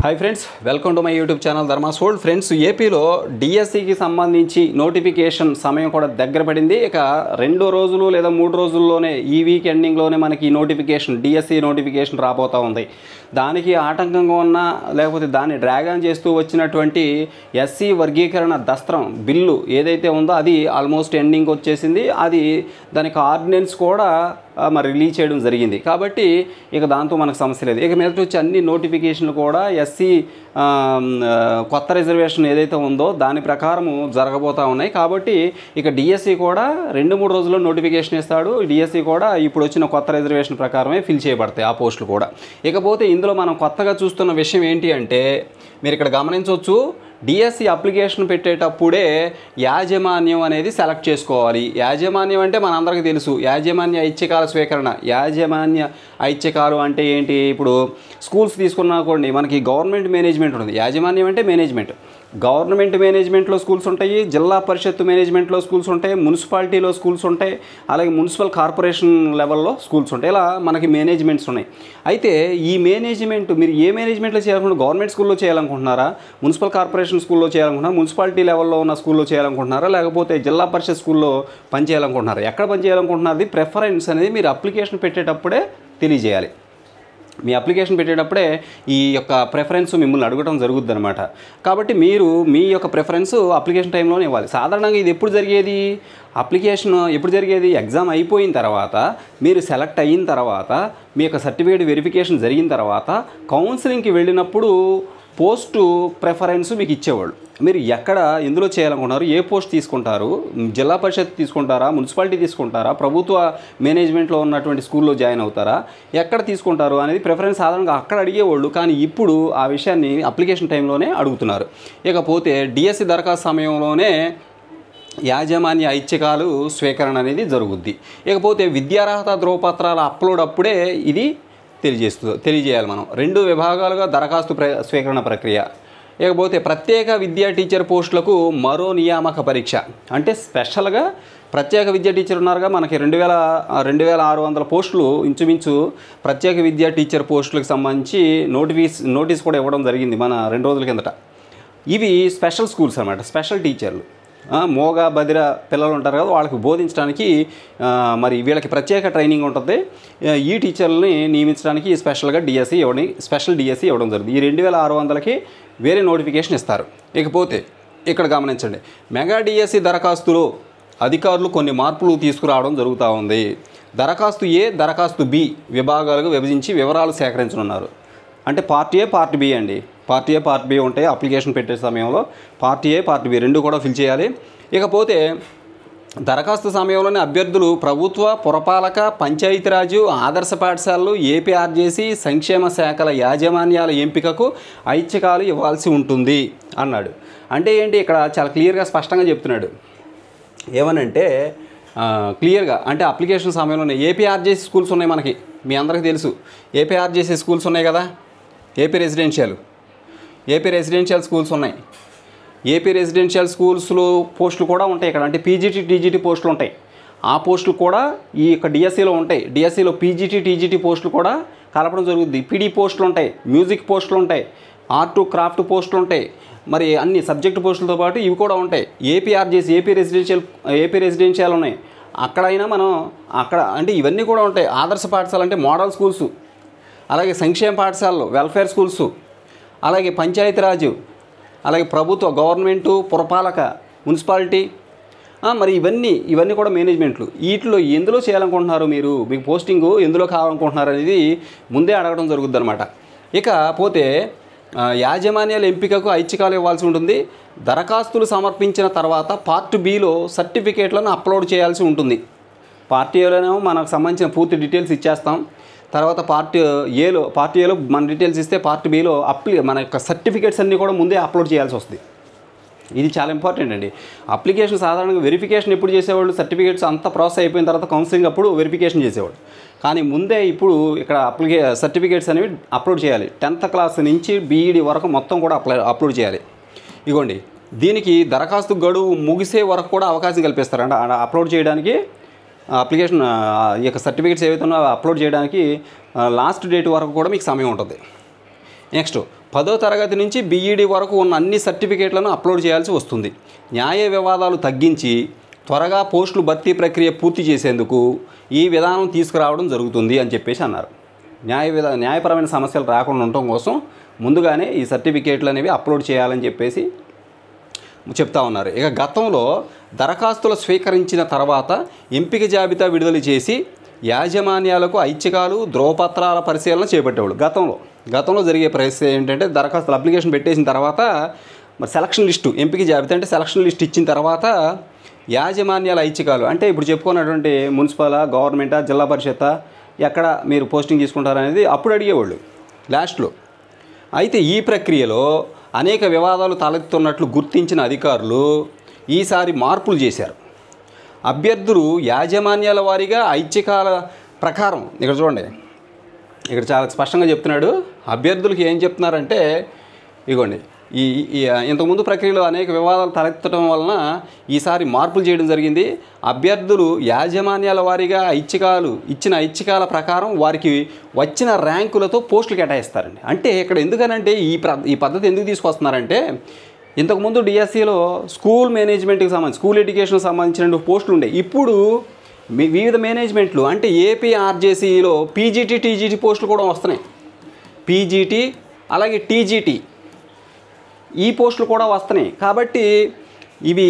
Hi friends, welcome to my YouTube channel Dharma's world. Friends, ఏపీలో డిఎస్సికి సంబంధించి నోటిఫికేషన్ సమయం కూడా దగ్గర పడింది. ఇక 2 రోజులు లేదా 3 రోజుల్లోనే ఈ వీక్ ఎండింగ్లోనే మనకి నోటిఫికేషన్ డిఎస్సి నోటిఫికేషన్ రాబోతూ ఉంది. దానికి ఆటంకంగా ఉన్న లేకపోతే దాన్ని డ్రాగ్ ఆన్ చేస్తూ వచ్చినటువంటి ఎస్సీ వర్గీకరణ దస్త్రం బిల్లు ఏదైతే ఉందో అది ఆల్మోస్ట్ ఎండింగ్ వచ్చేసింది. అది దానికి ఆర్డినెన్స్ కూడా మరి రిలీజ్ చేయడం జరిగింది. కాబట్టి ఇక దాంతో మనకు సమస్య లేదు. ఇక మీద వచ్చి అన్ని నోటిఫికేషన్లు కూడా ఎస్సీ కొత్త రిజర్వేషన్ ఏదైతే ఉందో దాని ప్రకారము జరగబోతూ ఉన్నాయి. కాబట్టి ఇక డిఎస్సి కూడా 2-3 రోజుల్లో నోటిఫికేషన్ ఇస్తాడు. డిఎస్సి కూడా ఇప్పుడు వచ్చిన కొత్త రిజర్వేషన్ ప్రకారమే ఫిల్ చేయబడతాయి ఆ పోస్టులు కూడా. ఇకపోతే ఇందులో మనం కొత్తగా చూస్తున్న విషయం ఏంటి అంటే, మీరు ఇక్కడ గమనించవచ్చు, డిఎస్సి అప్లికేషన్ పెట్టేటప్పుడే యాజమాన్యం అనేది సెలెక్ట్ చేసుకోవాలి. యాజమాన్యం అంటే మనందరికీ తెలుసు, యాజమాన్య ఐచ్ఛికాల స్వీకరణ. యాజమాన్య ఐచ్ఛికాలు అంటే ఏంటి? ఇప్పుడు స్కూల్స్ తీసుకున్నాకోండి, మనకి గవర్నమెంట్ మేనేజ్మెంట్ ఉంటుంది. యాజమాన్యం అంటే మేనేజ్మెంట్. గవర్నమెంట్ మేనేజ్మెంట్లో స్కూల్స్ ఉంటాయి, జిల్లా పరిషత్తు మేనేజ్మెంట్లో స్కూల్స్ ఉంటాయి, మున్సిపాలిటీలో స్కూల్స్ ఉంటాయి, అలాగే మున్సిపల్ కార్పొరేషన్ లెవెల్లో స్కూల్స్ ఉంటాయి. ఇలా మనకి మేనేజ్మెంట్స్ ఉన్నాయి. అయితే ఈ మేనేజ్మెంట్ మీరు ఏ మేనేజ్మెంట్లో చేయాలనుకుంటున్నారు? గవర్నమెంట్ స్కూల్లో చేయాలనుకుంటున్నారా? మున్సిపల్ కార్పొరేషన్ స్కూల్లో చేయాలనుకుంటున్నారా? మున్సిపాలిటీ లెవెల్లో ఉన్న స్కూల్లో చేయాలనుకుంటున్నారా? లేకపోతే జిల్లా పరిషత్ స్కూల్లో పనిచేయాలనుకుంటున్నారా? ఎక్కడ పనిచేయాలనుకుంటున్నది ప్రిఫరెన్స్ అనేది మీరు అప్లికేషన్ పెట్టేటప్పుడే తెలియజేయాలి. మీ అప్లికేషన్ పెట్టేటప్పుడే ఈ యొక్క ప్రిఫరెన్స్ మిమ్మల్ని అడగడం జరుగుద్ది అనమాట. కాబట్టి మీరు మీ యొక్క ప్రిఫరెన్స్ అప్లికేషన్ టైంలోనే ఇవ్వాలి. సాధారణంగా ఇది ఎప్పుడు జరిగేది? అప్లికేషన్ ఎప్పుడు జరిగేది? ఎగ్జామ్ అయిపోయిన తర్వాత, మీరు సెలెక్ట్ అయిన తర్వాత, మీ యొక్క సర్టిఫికేట్ వెరిఫికేషన్ జరిగిన తర్వాత కౌన్సిలింగ్కి వెళ్ళినప్పుడు పోస్టు ప్రిఫరెన్స్ మీకు ఇచ్చేవాళ్ళు. మీరు ఎక్కడ ఎందులో చేయాలనుకుంటున్నారు, ఏ పోస్ట్ తీసుకుంటారు, జిల్లా పరిషత్ తీసుకుంటారా, మున్సిపాలిటీ తీసుకుంటారా, ప్రభుత్వ మేనేజ్మెంట్లో ఉన్నటువంటి స్కూల్లో జాయిన్ అవుతారా, ఎక్కడ తీసుకుంటారు అనేది ప్రిఫరెన్స్ సాధారణంగా అక్కడ అడిగేవాళ్ళు. కానీ ఇప్పుడు ఆ విషయాన్ని అప్లికేషన్ టైంలోనే అడుగుతున్నారు. ఇకపోతే డిఎస్సి దరఖాస్తు సమయంలోనే యాజమాన్య ఐచ్ఛికాలు స్వీకరణ అనేది జరుగుద్ది. ఇకపోతే విద్యార్హత ధ్రువపత్రాల అప్లోడ్ అప్పుడే ఇది తెలియజేయాలి మనం. 2 విభాగాలుగా దరఖాస్తు స్వీకరణ ప్రక్రియ. ఇకపోతే ప్రత్యేక విద్యా టీచర్ పోస్టులకు మరో నియామక పరీక్ష. అంటే స్పెషల్గా ప్రత్యేక విద్యా టీచర్ ఉన్నారుగా, మనకి 2600 పోస్టులు ఇంచుమించు ప్రత్యేక విద్యా టీచర్ పోస్టులకు సంబంధించి నోటీస్ కూడా ఇవ్వడం జరిగింది మన 2 రోజుల కిందట. ఇవి స్పెషల్ స్కూల్స్ అన్నమాట. స్పెషల్ టీచర్లు, మోగ బదిర పిల్లలు ఉంటారు కదా, వాళ్ళకి బోధించడానికి మరి వీళ్ళకి ప్రత్యేక ట్రైనింగ్ ఉంటుంది. ఈ టీచర్లని నియమించడానికి స్పెషల్ డిఎస్సి ఇవ్వడం జరుగుతుంది. ఈ 2600కి వేరే నోటిఫికేషన్ ఇస్తారు. ఇకపోతే ఇక్కడ గమనించండి, మెగా డిఎస్సి దరఖాస్తులో అధికారులు కొన్ని మార్పులు తీసుకురావడం జరుగుతూ ఉంది. దరఖాస్తు ఏ, దరఖాస్తు బి విభాగాలుగా విభజించి వివరాలు సేకరించనున్నారు. అంటే పార్ట్ ఏ, పార్ట్ బి అండి. పార్ట్ ఏ, పార్ట్ బి ఉంటాయి. అప్లికేషన్ పెట్టే సమయంలో పార్ట్ ఏ, పార్ట్ బి 2 కూడా ఫిల్ చేయాలి. ఇకపోతే దరఖాస్తు సమయంలోనే అభ్యర్థులు ప్రభుత్వ, పురపాలక, పంచాయతీరాజు, ఆదర్శ పాఠశాలలు, ఏపీఆర్జేసీ, సంక్షేమ శాఖల యాజమాన్యాల ఎంపికకు ఐచ్ఛికాలు ఇవ్వాల్సి ఉంటుంది అన్నాడు. అంటే ఏంటి? ఇక్కడ చాలా క్లియర్గా స్పష్టంగా చెప్తున్నాడు. ఏమనంటే క్లియర్గా అంటే అప్లికేషన్ సమయంలోనే ఏపీఆర్జేసీ స్కూల్స్ ఉన్నాయి మనకి, మీ అందరికీ తెలుసు. ఏపీఆర్జేసీ స్కూల్స్ ఉన్నాయి కదా, ఏపీ రెసిడెన్షియల్ స్కూల్స్ ఉన్నాయి. ఏపీ రెసిడెన్షియల్ స్కూల్స్లో పోస్టులు కూడా ఉంటాయి ఇక్కడ. అంటే పీజీటీ, టీజీటీ పోస్టులు ఉంటాయి. ఆ పోస్టులు కూడా ఈ యొక్క డిఎస్సిలో ఉంటాయి. డిఎస్సిలో పీజీటీ, టీజీటీ పోస్టులు కూడా కలపడం జరుగుతుంది. పీడీ పోస్టులు ఉంటాయి, మ్యూజిక్ పోస్టులు ఉంటాయి, ఆర్ట్ క్రాఫ్ట్ పోస్టులు ఉంటాయి. మరి అన్ని సబ్జెక్టు పోస్టులతో పాటు ఇవి కూడా ఉంటాయి. ఏపీఆర్జేసీ, ఏపీ రెసిడెన్షియల్ ఉన్నాయి. అక్కడైనా మనం అక్కడ అంటే ఇవన్నీ కూడా ఉంటాయి. ఆదర్శ పాఠశాల అంటే మోడల్ స్కూల్స్, అలాగే సంక్షేమ పాఠశాలలు, వెల్ఫేర్ స్కూల్స్, అలాగే పంచాయతీరాజు, అలాగే ప్రభుత్వ, గవర్నమెంటు, పురపాలక, మున్సిపాలిటీ, మరి ఇవన్నీ కూడా మేనేజ్మెంట్లు. వీటిలో ఎందులో చేయాలనుకుంటున్నారు, మీకు పోస్టింగు ఎందులో కావాలనుకుంటున్నారు అనేది ముందే అడగడం జరుగుద్ది అనమాట. ఇకపోతే యాజమాన్యాల ఎంపికకు ఐచ్ఛికాలు ఇవ్వాల్సి ఉంటుంది. దరఖాస్తులు సమర్పించిన తర్వాత పార్ట్ బిలో సర్టిఫికేట్లను అప్లోడ్ చేయాల్సి ఉంటుంది. పార్ట్ ఏలోనేమో మనకు సంబంధించిన పూర్తి డీటెయిల్స్ ఇచ్చేస్తాం. తర్వాత పార్ట్ ఏలో మన డీటెయిల్స్ ఇస్తే పార్ట్ బిలో మన యొక్క సర్టిఫికేట్స్ అన్నీ కూడా ముందే అప్లోడ్ చేయాల్సి వస్తుంది. ఇది చాలా ఇంపార్టెంట్ అండి. అప్లికేషన్ సాధారణంగా వెరిఫికేషన్ ఎప్పుడు చేసేవాళ్ళు? సర్టిఫికేట్స్ అంతా ప్రాసెస్ అయిపోయిన తర్వాత కౌన్సిలింగ్ అప్పుడు వెరిఫికేషన్ చేసేవాళ్ళు. కానీ ముందే ఇప్పుడు ఇక్కడ సర్టిఫికేట్స్ అనేవి అప్లోడ్ చేయాలి. 10th క్లాస్ నుంచి బీఈడి వరకు మొత్తం కూడా అప్లోడ్ చేయాలి. ఇగోండి, దీనికి దరఖాస్తు గడువు ముగిసే వరకు కూడా అవకాశం కల్పిస్తారు. అంటే అప్లోడ్ చేయడానికి అప్లికేషన్ ఈ యొక్క సర్టిఫికేట్స్ ఏవైతే ఉన్నాయో అప్లోడ్ చేయడానికి లాస్ట్ డేట్ వరకు కూడా మీకు సమయం ఉంటుంది. నెక్స్ట్ 10వ తరగతి నుంచి బీఈడీ వరకు ఉన్న అన్ని సర్టిఫికేట్లను అప్లోడ్ చేయాల్సి వస్తుంది. న్యాయ వివాదాలు తగ్గించి త్వరగా పోస్టులు భర్తీ ప్రక్రియ పూర్తి చేసేందుకు ఈ విధానం తీసుకురావడం జరుగుతుంది అని చెప్పేసి అన్నారు. న్యాయపరమైన సమస్యలు రాకుండా ఉండటం కోసం ముందుగానే ఈ సర్టిఫికేట్లు అనేవి అప్లోడ్ చేయాలని చెప్పేసి చెప్తా ఉన్నారు. ఇక గతంలో దరఖాస్తులు స్వీకరించిన తర్వాత ఎంపిక జాబితా విడుదల చేసి యాజమాన్యాలకు ఐచ్ఛికాలు ధ్రువపత్రాల పరిశీలన చేపట్టేవాళ్ళు. గతంలో జరిగే పరిస్థితి ఏంటంటే దరఖాస్తులు అప్లికేషన్ పెట్టేసిన తర్వాత మరి సెలక్షన్ లిస్టు, ఎంపిక జాబితా అంటే సెలక్షన్ లిస్ట్ ఇచ్చిన తర్వాత యాజమాన్యాల ఐచ్ఛికాలు అంటే ఇప్పుడు చెప్పుకున్నటువంటి మున్సిపల్, గవర్నమెంటా, జిల్లా పరిషత్ ఎక్కడ మీరు పోస్టింగ్ తీసుకుంటారనేది అప్పుడు అడిగేవాళ్ళు లాస్ట్లో. అయితే ఈ ప్రక్రియలో అనేక వివాదాలు తలెత్తుతున్నట్లు గుర్తించిన అధికారులు ఈసారి మార్పులు చేశారు. అభ్యర్థులు యాజమాన్యాల వారీగా ఐచ్ఛికాల ప్రకారం ఇక్కడ చూడండి, ఇక్కడ చాలా స్పష్టంగా చెప్తున్నాడు. అభ్యర్థులకి ఏం చెప్తున్నారంటే ఇగోండి, ఇంతకుముందు ప్రక్రియలో అనేక వివాదాలు తలెత్తడం వలన ఈసారి మార్పులు చేయడం జరిగింది. అభ్యర్థులు యాజమాన్యాల వారీగా ఇచ్చిన ఐచ్ఛికాల ప్రకారం వారికి వచ్చిన ర్యాంకులతో పోస్టులు కేటాయిస్తారండి. అంటే ఇక్కడ ఎందుకనంటే ఈ పద్ధతి ఎందుకు తీసుకొస్తున్నారంటే ఇంతకుముందు డిఎస్సిలో స్కూల్ మేనేజ్మెంట్కి సంబంధించి స్కూల్ ఎడ్యుకేషన్కి సంబంధించిన పోస్టులు ఉండే. ఇప్పుడు వివిధ మేనేజ్మెంట్లు అంటే ఏపీ ఆర్జేసీలో పీజీటీ, టీజీటీ పోస్టులు కూడా వస్తున్నాయి. పీజీటీ అలాగే టీజీటీ ఈ పోస్టులు కూడా వస్తున్నాయి. కాబట్టి ఇవి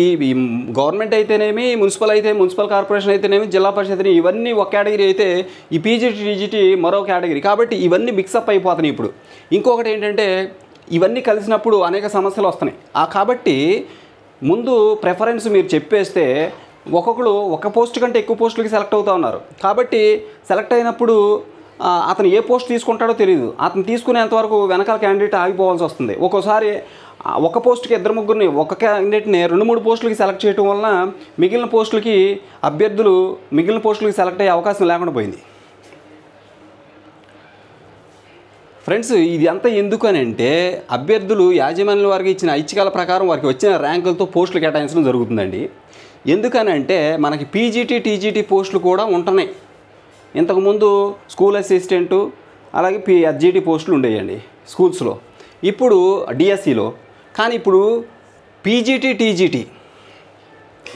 గవర్నమెంట్ అయితేనేమి, మున్సిపల్ కార్పొరేషన్ అయితేనేమి, జిల్లా పరిషత్ ఇవన్నీ ఒక కేటగిరీ అయితే ఈ పీజీటీ, టీజీటీ మరో కేటగిరీ. కాబట్టి ఇవన్నీ మిక్సప్ అయిపోతున్నాయి. ఇప్పుడు ఇంకొకటి ఏంటంటే ఇవన్నీ కలిసినప్పుడు అనేక సమస్యలు వస్తున్నాయి. కాబట్టి ముందు ప్రిఫరెన్స్ మీరు చెప్పేస్తే ఒక్కొక్కరు ఒక పోస్ట్ కంటే ఎక్కువ పోస్టులకి సెలెక్ట్ అవుతూ ఉన్నారు. కాబట్టి సెలెక్ట్ అయినప్పుడు అతను ఏ పోస్ట్ తీసుకుంటాడో తెలియదు. అతను తీసుకునేంతవరకు వెనకాల క్యాండిడేట్ ఆగిపోవాల్సి వస్తుంది. ఒక్కోసారి ఒక పోస్ట్కి ఇద్దరు ముగ్గురిని, ఒక క్యాండిడేట్ని 2-3 పోస్టులకి సెలెక్ట్ చేయడం వలన మిగిలిన పోస్టులకి సెలెక్ట్ అయ్యే అవకాశం లేకుండా పోయింది. ఫ్రెండ్స్, ఇది అంతా ఎందుకనంటే అభ్యర్థులు యాజమాన్యాల వారికి ఇచ్చిన ఐచ్ఛికాల ప్రకారం వారికి వచ్చిన ర్యాంకులతో పోస్టులు కేటాయించడం జరుగుతుందండి. ఎందుకనంటే మనకి పీజీటీ, టీజీటీ పోస్టులు కూడా ఉంటున్నాయి. ఇంతకుముందు స్కూల్ అసిస్టెంటు అలాగే హెచ్జిటి పోస్టులు ఉండేయండి స్కూల్స్లో, ఇప్పుడు డిఎస్సిలో. కానీ ఇప్పుడు పీజీటీ, టీజీటీ,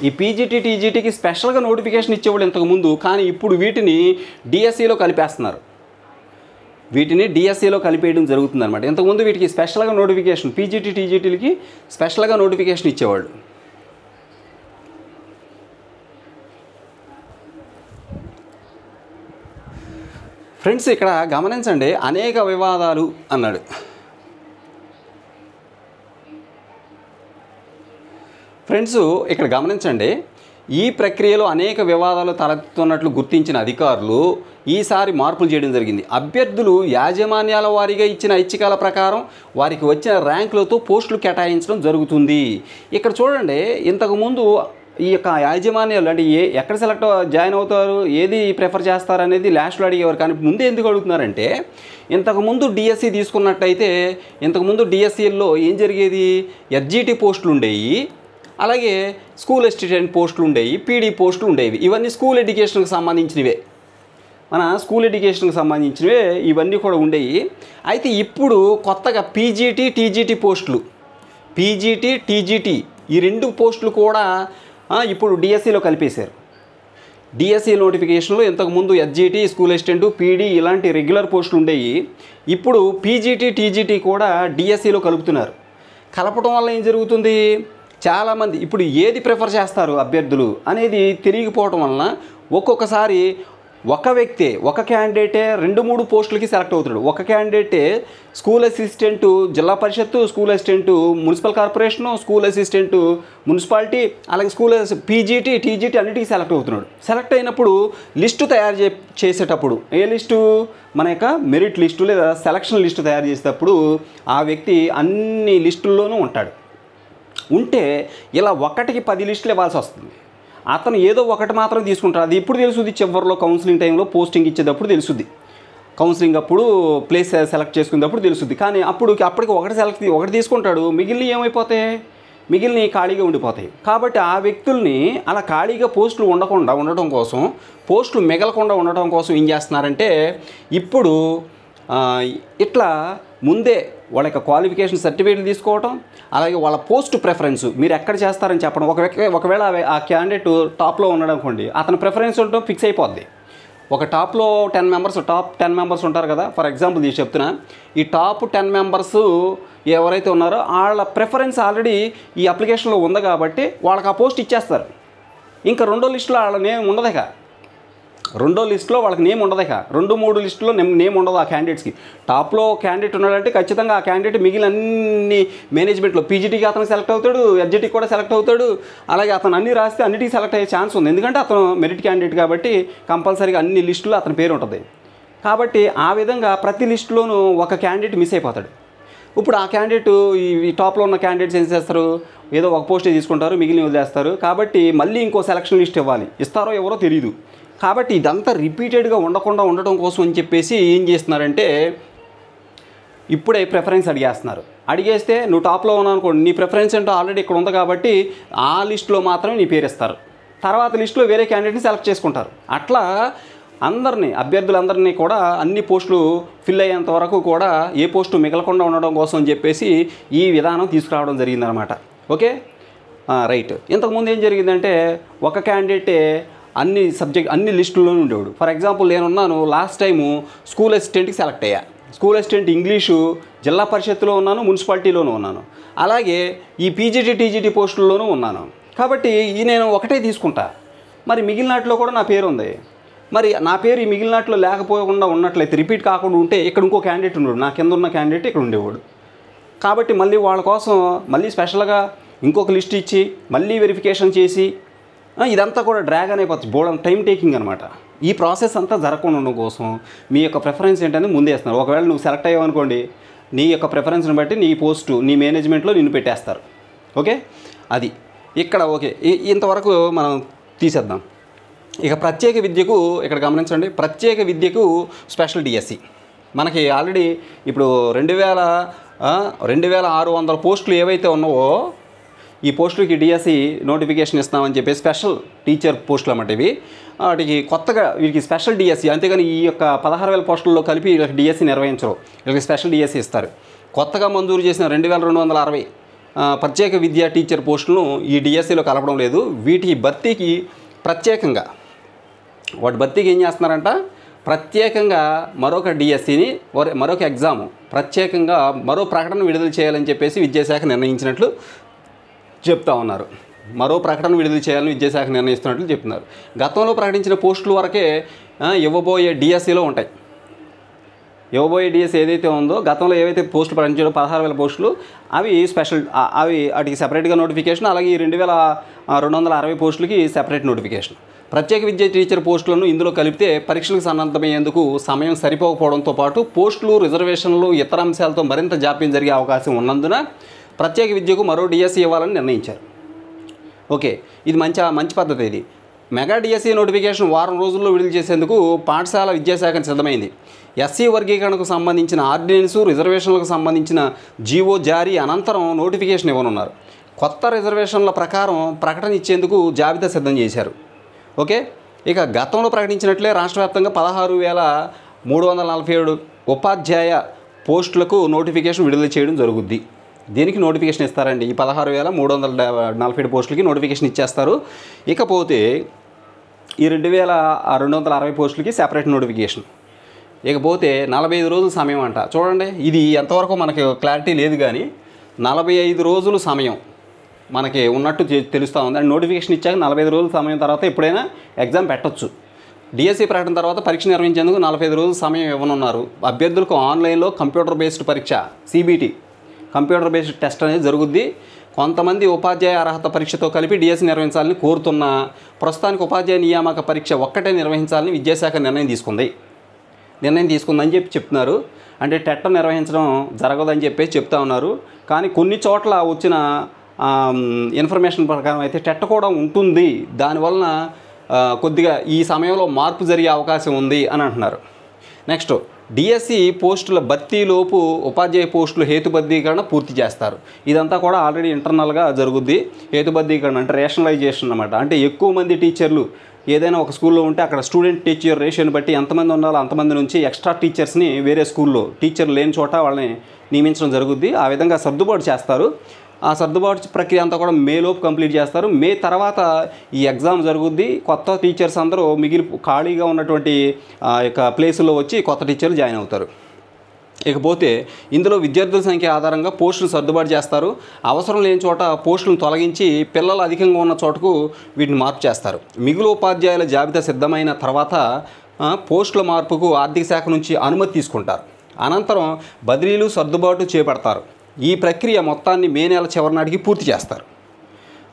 ఈ పీజీటీ, టీజీటీకి స్పెషల్గా నోటిఫికేషన్ ఇచ్చేవాళ్ళు ఇంతకుముందు. కానీ ఇప్పుడు వీటిని డిఎస్సిలో కలిపేస్తున్నారు. వీటిని డిఎస్సిలో కలిపేయడం జరుగుతుంది అనమాట. ఇంతకుముందు వీటికి స్పెషల్గా నోటిఫికేషన్, పీజీటీ, టీజీటీలకి స్పెషల్గా నోటిఫికేషన్ ఇచ్చేవాళ్ళు. ఫ్రెండ్స్, ఇక్కడ గమనించండి, అనేక వివాదాలు అన్నాడు. ఫ్రెండ్స్, ఇక్కడ గమనించండి, ఈ ప్రక్రియలో అనేక వివాదాలు తలెత్తుతున్నట్లు గుర్తించిన అధికారులు ఈసారి మార్పులు చేయడం జరిగింది. అభ్యర్థులు యాజమాన్యాల వారీగా ఇచ్చిన ఐచ్ఛికాల ప్రకారం వారికి వచ్చిన ర్యాంకులతో పోస్టులు కేటాయించడం జరుగుతుంది. ఇక్కడ చూడండి, ఇంతకుముందు ఈ యొక్క యాజమాన్యాలు అంటే ఎక్కడ జాయిన్ అవుతారు, ఏది ప్రిఫర్ చేస్తారు అనేది లాస్ట్లో అడిగేవారు. కానీ ముందే ఎందుకు అడుగుతున్నారంటే ఇంతకుముందు డిఎస్సి తీసుకున్నట్టయితే ఇంతకుముందు డిఎస్సిలో ఏం జరిగేది, హెచ్జిటి పోస్టులు ఉండేవి, అలాగే స్కూల్ అసిస్టెంట్ పోస్టులు ఉండేవి, పీడీ పోస్టులు ఉండేవి. ఇవన్నీ స్కూల్ ఎడ్యుకేషన్కి సంబంధించినవే, ఇవన్నీ కూడా ఉండేవి. అయితే ఇప్పుడు కొత్తగా పీజీటీ, టీజీటీ పోస్టులు, పీజీటీ, టీజీటీ ఈ 2 పోస్టులు కూడా ఇప్పుడు డిఎస్సిలో కలిపేశారు. డిఎస్సి నోటిఫికేషన్లో ఇంతకుముందు హెచ్జిటి, స్కూల్ అసిస్టెంట్, పీడీ ఇలాంటి రెగ్యులర్ పోస్టులు ఉండేవి. ఇప్పుడు పీజీటీ, టీజీటీ కూడా డిఎస్సిలో కలుపుతున్నారు. కలపడం వల్ల ఏం జరుగుతుంది, చాలామంది ఇప్పుడు ఏది ప్రిఫర్ చేస్తారు అభ్యర్థులు అనేది తిరిగిపోవటం వలన ఒక్కొక్కసారి ఒక క్యాండిడేటే 2-3 పోస్టులకి సెలెక్ట్ అవుతాడు. ఒక క్యాండిడేటే స్కూల్ అసిస్టెంటు జిల్లా పరిషత్తు, school assistant municipal corporation, school assistant municipality, అలాగే పీజీటీ, టీజీటీ అన్నిటికీ సెలెక్ట్ అవుతున్నాడు. సెలెక్ట్ అయినప్పుడు లిస్టు తయారు చేసేటప్పుడు ఏ లిస్టు, మన యొక్క మెరిట్ లిస్టు లేదా సెలక్షన్ లిస్టు తయారు చేసేటప్పుడు ఆ వ్యక్తి అన్ని లిస్టుల్లోనూ ఉంటే ఇలా 1కి 10 లిస్టులు ఇవ్వాల్సి వస్తుంది. అతను ఏదో ఒకటి మాత్రం తీసుకుంటాడు. అది ఇప్పుడు తెలుస్తుంది, చివరిలో కౌన్సిలింగ్ టైంలో పోస్టింగ్ ఇచ్చేటప్పుడు తెలుస్తుంది, కౌన్సిలింగ్ అప్పుడు ప్లేస్ సెలెక్ట్ చేసుకునేటప్పుడు తెలుస్తుంది. కానీ అప్పటికి ఒకటి తీసుకుంటాడు, మిగిలిన ఏమైపోతాయి, మిగిలిన ఖాళీగా ఉండిపోతాయి. కాబట్టి ఆ వ్యక్తుల్ని అలా ఖాళీగా పోస్టులు ఉండటం కోసం, పోస్టులు మిగలకుండా ఉండటం కోసం ఏం చేస్తున్నారంటే ఇప్పుడు ఇట్లా ముందే వాళ్ళ యొక్క క్వాలిఫికేషన్ సర్టిఫికేట్లు తీసుకోవటం, అలాగే వాళ్ళ పోస్ట్ ప్రిఫరెన్స్ మీరు ఎక్కడ చేస్తారని చెప్పడం. ఒకవేళ ఆ క్యాండిడేట్ టాప్లో ఉన్నాడు అనుకోండి, అతని ప్రిఫరెన్స్ ఉండటం ఫిక్స్ అయిపోద్ది. ఒక టాప్లో 10 మెంబర్స్, టాప్ 10 మెంబర్స్ ఉంటారు కదా, ఫర్ ఎగ్జాంపుల్ తీసి చెప్తున్నా, ఈ టాప్ 10 మెంబర్స్ ఎవరైతే ఉన్నారో వాళ్ళ ప్రిఫరెన్స్ ఆల్రెడీ ఈ అప్లికేషన్లో ఉంది కాబట్టి వాళ్ళకి ఆ పోస్ట్ ఇచ్చేస్తారు. ఇంకా రెండో లిస్టులో వాళ్ళ నేమ్ ఉండదు. రెండో లిస్టులో వాళ్ళకి నేమ్ ఉండదు. 2-3 లిస్టులో నేమ్ ఉండదు ఆ క్యాండిడేట్స్కి. టాప్లో క్యాండిడేట్ ఉన్నాడంటే ఖచ్చితంగా ఆ క్యాండిడేట్ మిగిలిన అన్ని మేనేజ్మెంట్లో పీజీటీకి అతను సెలెక్ట్ అవుతాడు, ఎడ్జిటీకి కూడా సెలెక్ట్ అవుతాడు. అలాగే అతను అన్ని రాస్తే అన్నిటికీ సెలెక్ట్ అయ్యే ఛాన్స్ ఉంది. ఎందుకంటే అతను మెరిట్ క్యాండిడేట్ కాబట్టి కంపల్సరీగా అన్ని లిస్టులో అతని పేరు ఉంటుంది. కాబట్టి ఆ విధంగా ప్రతి లిస్టులోనూ ఒక క్యాండిడేట్ మిస్ అయిపోతాడు. ఇప్పుడు ఆ క్యాండిడేట్ ఈ టాప్లో ఉన్న క్యాండిడేట్స్ ఏం చేస్తారు, ఏదో ఒక పోస్టే తీసుకుంటారు, మిగిలిన వదిలేస్తారు. కాబట్టి మళ్ళీ ఇంకో సెలక్షన్ లిస్ట్ ఇవ్వాలి, ఇస్తారో ఎవరో తెలియదు. కాబట్టి ఇదంతా రిపీటెడ్గా ఉండకుండా ఉండటం కోసం అని చెప్పేసి ఏం చేస్తున్నారంటే ఇప్పుడే ప్రిఫరెన్స్ అడిగేస్తే నువ్వు టాప్లో ఉన్నావు అనుకోండి, నీ ప్రిఫరెన్స్ ఏంటో ఆల్రెడీ ఇక్కడ ఉంది కాబట్టి ఆ లిస్టులో మాత్రమే నీ పేరు ఇస్తారు. తర్వాత లిస్టులో వేరే క్యాండిడేట్ని సెలెక్ట్ చేసుకుంటారు. అట్లా అభ్యర్థులందరినీ కూడా అన్ని పోస్టులు ఫిల్ అయ్యేంత వరకు కూడా ఏ పోస్టు మిగలకుండా ఉండడం కోసం అని చెప్పేసి ఈ విధానం తీసుకురావడం జరిగిందనమాట. Okay, right. ఇంతకుముందు ఏం జరిగిందంటే ఒక క్యాండిడేటే అన్ని లిస్టుల్లోనూ ఉండేవాడు. ఫర్ ఎగ్జాంపుల్ నేనున్నాను, లాస్ట్ టైము స్కూల్ అసిస్టెంట్కి సెలెక్ట్ అయ్యా. స్కూల్ అసిస్టెంట్ ఇంగ్లీషు జిల్లా పరిషత్తులో ఉన్నాను, మున్సిపాలిటీలోనూ ఉన్నాను, అలాగే ఈ పీజీటీ టీజీటీ పోస్టుల్లోనూ ఉన్నాను. కాబట్టి నేను ఒకటే తీసుకుంటా. మరి మిగిలినట్లో కూడా నా పేరు ఉంది. మరి నా పేరు ఈ మిగిలినట్లో లేకపోకుండా ఉన్నట్లయితే, రిపీట్ కాకుండా ఉంటే ఇక్కడ ఇంకో క్యాండిడేట్ ఉండేవాడు, నా కింద ఉన్న క్యాండిడేట్ ఇక్కడ ఉండేవాడు. కాబట్టి మళ్ళీ వాళ్ళ కోసం మళ్ళీ స్పెషల్గా ఇంకొక లిస్ట్ ఇచ్చి మళ్ళీ వెరిఫికేషన్ చేసి ఇదంతా కూడా డ్రాగ్ అయిపోతుంది. బోర్డ్ టైం టేకింగ్ అనమాట. ఈ ప్రాసెస్ అంతా జరగకుండా ఉండడం కోసం మీ యొక్క ప్రిఫరెన్స్ ఏంటనేది ముందే వేస్తున్నారు. ఒకవేళ నువ్వు సెలెక్ట్ అయ్యావు అనుకోండి, నీ యొక్క ప్రిఫరెన్స్ని బట్టి నీ పోస్టు నీ మేనేజ్మెంట్లో నిన్ను పెట్టేస్తారు. ఓకే, అది ఇక్కడ ఓకే. ఇంతవరకు మనం తీసేద్దాం. ఇక ప్రత్యేక విద్యకు ఇక్కడ గమనించండి. ప్రత్యేక విద్యకు స్పెషల్ డిఎస్సి మనకి ఆల్రెడీ ఇప్పుడు 2600 పోస్టులు ఏవైతే ఉన్నావో ఈ పోస్టులకి డిఎస్సి నోటిఫికేషన్ ఇస్తామని చెప్పి స్పెషల్ టీచర్ పోస్టులు అన్నమాట ఇవి. వాటికి కొత్తగా వీటికి స్పెషల్ డిఎస్సి, అంతేగాని ఈ యొక్క 16,000 పోస్టుల్లో కలిపి వీళ్ళకి డిఎస్సి నిర్వహించరు. వీళ్ళకి స్పెషల్ డిఎస్సి ఇస్తారు. కొత్తగా మంజూరు చేసిన 2260 ప్రత్యేక విద్యా టీచర్ పోస్టులను ఈ డిఎస్సిలో కలపడం లేదు. వీటి భర్తీకి ప్రత్యేకంగా వాటి భర్తీకి ఏం చేస్తున్నారంట, ప్రత్యేకంగా మరొక డిఎస్సిని మరొక ఎగ్జాము ప్రత్యేకంగా మరో ప్రకటన విడుదల చేయాలని చెప్పేసి విద్యాశాఖ నిర్ణయించినట్లు చెప్తా ఉన్నారు. మరో ప్రకటన విడుదల చేయాలని విద్యాశాఖ నిర్ణయిస్తున్నట్లు చెప్తున్నారు. గతంలో ప్రకటించిన పోస్టుల వరకే ఇవ్వబోయే డిఎస్సిలో ఉంటాయి. ఇవ్వబోయే డిఎస్సి ఏదైతే ఉందో, గతంలో ఏవైతే పోస్టులు ప్రకటించారో 16,000 పోస్టులు, అవి స్పెషల్, వాటికి సెపరేట్గా నోటిఫికేషన్, అలాగే ఈ 2260 పోస్టులకి సెపరేట్ నోటిఫికేషన్. ప్రత్యేక విద్యా టీచర్ పోస్టులను ఇందులో కలిపితే పరీక్షలకు సన్నద్ధమయ్యేందుకు సమయం సరిపోకపోవడంతో పాటు పోస్టులు, రిజర్వేషన్లు, ఇతర అంశాలతో మరింత జాప్యం జరిగే అవకాశం ఉన్నందున ప్రత్యేక విద్యకు మరో డిఎస్సి ఇవ్వాలని నిర్ణయించారు. ఓకే, ఇది మంచి పద్ధతి. ఇది మెగా డిఎస్సి నోటిఫికేషన్ వారం రోజుల్లో విడుదల చేసేందుకు పాఠశాల విద్యాశాఖ సిద్ధమైంది. ఎస్సీ వర్గీకరణకు సంబంధించిన ఆర్డినెన్సు, రిజర్వేషన్లకు సంబంధించిన జీవో జారీ అనంతరం నోటిఫికేషన్ ఇవ్వనున్నారు. కొత్త రిజర్వేషన్ల ప్రకారం ప్రకటన ఇచ్చేందుకు జాబితా సిద్ధం చేశారు. ఓకే, ఇక గతంలో ప్రకటించినట్లే రాష్ట్ర వ్యాప్తంగా 16,347 ఉపాధ్యాయ పోస్టులకు నోటిఫికేషన్ విడుదల చేయడం జరుగుద్ది. దీనికి నోటిఫికేషన్ ఇస్తారండి. ఈ 16,347 పోస్టులకి నోటిఫికేషన్ ఇచ్చేస్తారు. ఇకపోతే ఈ 2260 పోస్టులకి సెపరేట్ నోటిఫికేషన్. ఇకపోతే 45 రోజుల సమయం అంట. చూడండి, ఇది ఎంతవరకు మనకి క్లారిటీ లేదు, కానీ 45 రోజులు సమయం మనకి ఉన్నట్టు తెలుస్తూ ఉంది. అండ్ నోటిఫికేషన్ ఇచ్చాక 45 రోజుల సమయం తర్వాత ఎప్పుడైనా ఎగ్జామ్ పెట్టొచ్చు. డిఎస్సి ప్రకటన తర్వాత పరీక్ష నిర్వహించేందుకు 45 రోజుల సమయం ఇవ్వనున్నారు. అభ్యర్థులకు ఆన్లైన్లో కంప్యూటర్ బేస్డ్ పరీక్ష, సిబిటి కంప్యూటర్ బేస్డ్ టెస్ట్ అనేది జరుగుద్ది. కొంతమంది ఉపాధ్యాయ అర్హత పరీక్షతో కలిపి డిఎస్సి నిర్వహించాలని కోరుతున్న ప్రస్తుతానికి ఉపాధ్యాయ నియామక పరీక్ష ఒక్కటే నిర్వహించాలని విద్యాశాఖ నిర్ణయం తీసుకుందని చెప్తున్నారు. అంటే టెట్ నిర్వహించడం జరగదని చెప్పేసి చెప్తా ఉన్నారు. కానీ కొన్ని చోట్ల వచ్చిన ఇన్ఫర్మేషన్ ప్రకారం అయితే టెట్ కూడా ఉంటుంది. దానివలన కొద్దిగా ఈ సమయంలో మార్పు జరిగే అవకాశం ఉంది అని అంటున్నారు. నెక్స్ట్, డిఎస్సి పోస్టుల భర్తీలోపు ఉపాధ్యాయ పోస్టులు హేతుబద్ధీకరణ పూర్తి చేస్తారు. ఇదంతా కూడా ఆల్రెడీ ఇంటర్నల్గా జరుగుద్ది. హేతుబద్ధీకరణ అంటే రేషనలైజేషన్ అన్నమాట. అంటే ఎక్కువ మంది టీచర్లు ఏదైనా ఒక స్కూల్లో ఉంటే అక్కడ స్టూడెంట్ టీచర్ రేషియోని బట్టి ఎంతమంది ఉండాలో అంతమంది నుంచి ఎక్స్ట్రా టీచర్స్ని వేరే స్కూల్లో టీచర్ లేని చోట వాళ్ళని నియమించడం జరుగుద్ది. ఆ విధంగా సర్దుబాటు చేస్తారు. ఆ సర్దుబాటు ప్రక్రియ అంతా కూడా మేలోపు కంప్లీట్ చేస్తారు. మే తర్వాత ఈ ఎగ్జామ్ జరుగుద్ది. కొత్త టీచర్స్ అందరూ ఖాళీగా ఉన్నటువంటి యొక్క ప్లేసుల్లో వచ్చి కొత్త టీచర్లు జాయిన్ అవుతారు. ఇకపోతే ఇందులో విద్యార్థుల సంఖ్య ఆధారంగా పోస్టులు సర్దుబాటు చేస్తారు. అవసరం లేని చోట పోస్టులను తొలగించి పిల్లలు అధికంగా ఉన్న చోటకు వీటిని మార్పు చేస్తారు. మిగులు ఉపాధ్యాయుల జాబితా సిద్ధమైన తర్వాత పోస్టుల మార్పుకు ఆర్థిక శాఖ నుంచి అనుమతి తీసుకుంటారు. అనంతరం బదిలీలు సర్దుబాటు చేపడతారు. ఈ ప్రక్రియ మొత్తాన్ని మే నెల చివరి నాటికి పూర్తి చేస్తారు.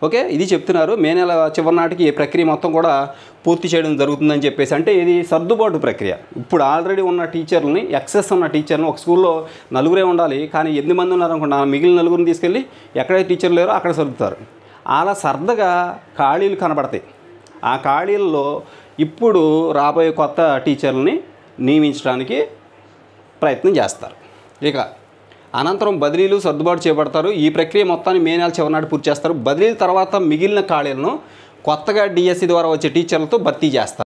ఓకే, ఇది చెప్తున్నారు. మే నెల చివరి నాటికి ఈ ప్రక్రియ మొత్తం కూడా పూర్తి చేయడం జరుగుతుందని చెప్పేసి. అంటే ఇది సర్దుబాటు ప్రక్రియ. ఇప్పుడు ఆల్రెడీ ఉన్న టీచర్లని, ఎక్సెస్ ఉన్న టీచర్ని, ఒక స్కూల్లో నలుగురే ఉండాలి కానీ 8 మంది ఉన్నారనుకోండి, మిగిలిన నలుగురిని తీసుకెళ్ళి ఎక్కడైతే టీచర్ లేరో అక్కడ సర్దుతారు. అలా సరదాగా ఖాళీలు కనబడతాయి. ఆ ఖాళీల్లో ఇప్పుడు రాబోయే కొత్త టీచర్లని నియమించడానికి ప్రయత్నం చేస్తారు. ఇక అనంతరం బదిలీలు సర్దుబాటు చేపడతారు. ఈ ప్రక్రియ మొత్తాన్ని మే నెల చివరి నాటి పూర్తి చేస్తారు. బదిలీల తర్వాత మిగిలిన ఖాళీలను కొత్తగా డిఎస్సి ద్వారా వచ్చే టీచర్లతో భర్తీ చేస్తారు.